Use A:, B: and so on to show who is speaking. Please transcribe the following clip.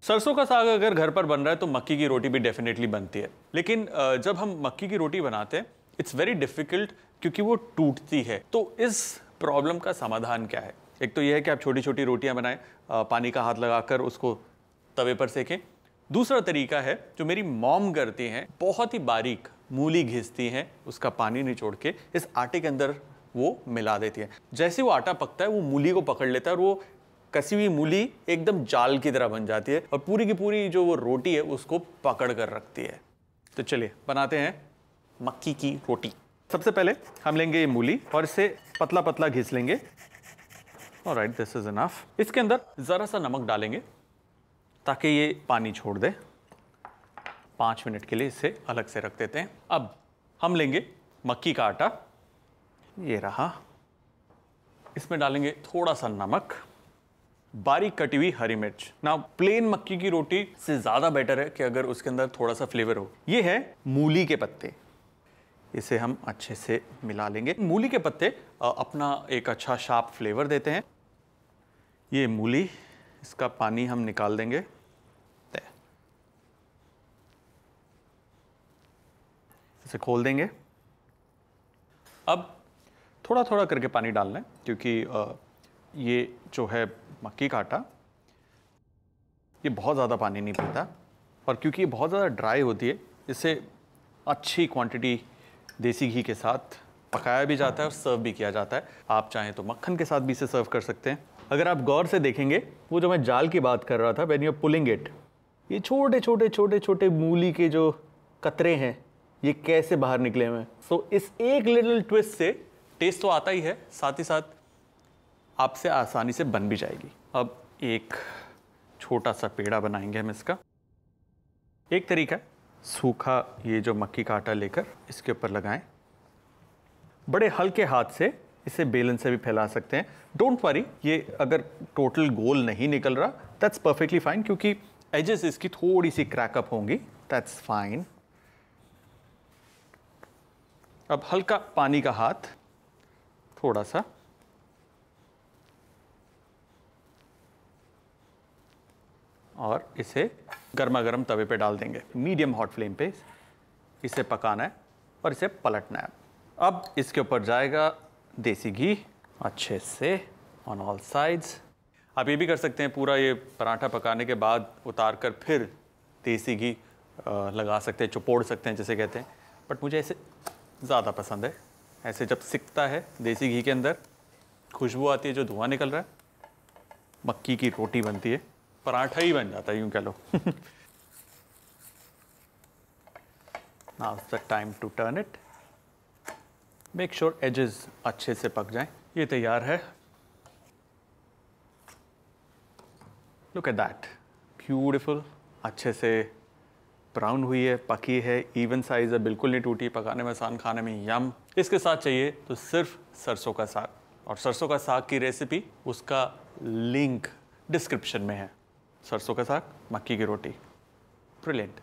A: सरसों का साग अगर घर पर बन रहा है तो मक्की की रोटी भी डेफिनेटली बनती है, लेकिन जब हम मक्की की रोटी बनाते हैं इट्स वेरी डिफिकल्ट क्योंकि वो टूटती है। तो इस प्रॉब्लम का समाधान क्या है? एक तो यह है कि आप छोटी छोटी रोटियां बनाएं, पानी का हाथ लगाकर उसको तवे पर सेकें। दूसरा तरीका है जो मेरी मॉम करती हैं, बहुत ही बारीक मूली घिसती हैं, उसका पानी निचोड़ के इस आटे के अंदर वो मिला देती है। जैसे वो आटा पकता है वो मूली को पकड़ लेता है और वो कसी हुई मूली एकदम जाल की तरह बन जाती है और पूरी की पूरी जो वो रोटी है उसको पकड़ कर रखती है। तो चलिए बनाते हैं मक्की की रोटी। सबसे पहले हम लेंगे ये मूली और इसे पतला पतला घिस लेंगे। Alright, this is enough. इसके अंदर जरा सा नमक डालेंगे ताकि ये पानी छोड़ दे। 5 मिनट के लिए इसे अलग से रख देते हैं। अब हम लेंगे मक्की का आटा, ये रहा। इसमें डालेंगे थोड़ा सा नमक, बारीक कटी हुई हरी मिर्च। ना प्लेन मक्की की रोटी से ज्यादा बेटर है कि अगर उसके अंदर थोड़ा सा फ्लेवर हो। ये है मूली के पत्ते, इसे हम अच्छे से मिला लेंगे। मूली के पत्ते अपना एक अच्छा शार्प फ्लेवर देते हैं। ये मूली, इसका पानी हम निकाल देंगे। इसे खोल देंगे। अब थोड़ा थोड़ा करके पानी डालना है क्योंकि ये जो है मक्की का आटा ये बहुत ज़्यादा पानी नहीं पीता और क्योंकि ये बहुत ज़्यादा ड्राई होती है इसे अच्छी क्वांटिटी देसी घी के साथ पकाया भी जाता है और सर्व भी किया जाता है। आप चाहें तो मक्खन के साथ भी इसे सर्व कर सकते हैं। अगर आप गौर से देखेंगे, वो जो मैं जाल की बात कर रहा था, when you are pulling it, ये छोटे छोटे छोटे छोटे मूली के जो कतरे हैं ये कैसे बाहर निकले हुए हैं। सो इस एक लिटिल ट्विस्ट से टेस्ट तो आता ही है, साथ ही साथ आपसे आसानी से बन भी जाएगी। अब एक छोटा सा पेड़ा बनाएंगे हम इसका। एक तरीका है, सूखा ये जो मक्की का आटा लेकर इसके ऊपर लगाएं। बड़े हल्के हाथ से इसे बेलन से भी फैला सकते हैं। डोंट वरी, ये अगर टोटल गोल नहीं निकल रहा दैट्स परफेक्टली फाइन क्योंकि एजेस इसकी थोड़ी सी क्रैकअप होंगी, दैट्स फाइन। अब हल्का पानी का हाथ थोड़ा सा और इसे गर्मा गर्म तवे पे डाल देंगे। मीडियम हॉट फ्लेम पे इसे पकाना है और इसे पलटना है। अब इसके ऊपर जाएगा देसी घी अच्छे से ऑन ऑल साइड्स। आप ये भी कर सकते हैं, पूरा ये पराठा पकाने के बाद उतार कर फिर देसी घी लगा सकते हैं, चुपोड़ सकते हैं जिसे कहते हैं। बट मुझे ऐसे ज़्यादा पसंद है। ऐसे जब सिकता है देसी घी के अंदर, खुशबू आती है, जो धुआं निकल रहा है, मक्की की रोटी बनती है, पराठा ही बन जाता है यूं कह लो। Now it's the time to turn it. Make sure edges अच्छे से पक जाएं। ये तैयार है। लुक एट दैट, ब्यूटीफुल, अच्छे से ब्राउन हुई है, पकी है, इवन साइज है, बिल्कुल नहीं टूटी, पकाने में आसान, खाने में यम। इसके साथ चाहिए तो सिर्फ सरसों का साग, और सरसों का साग की रेसिपी, उसका लिंक डिस्क्रिप्शन में है। सरसों का साग, मक्की की रोटी, ब्रिलियंट।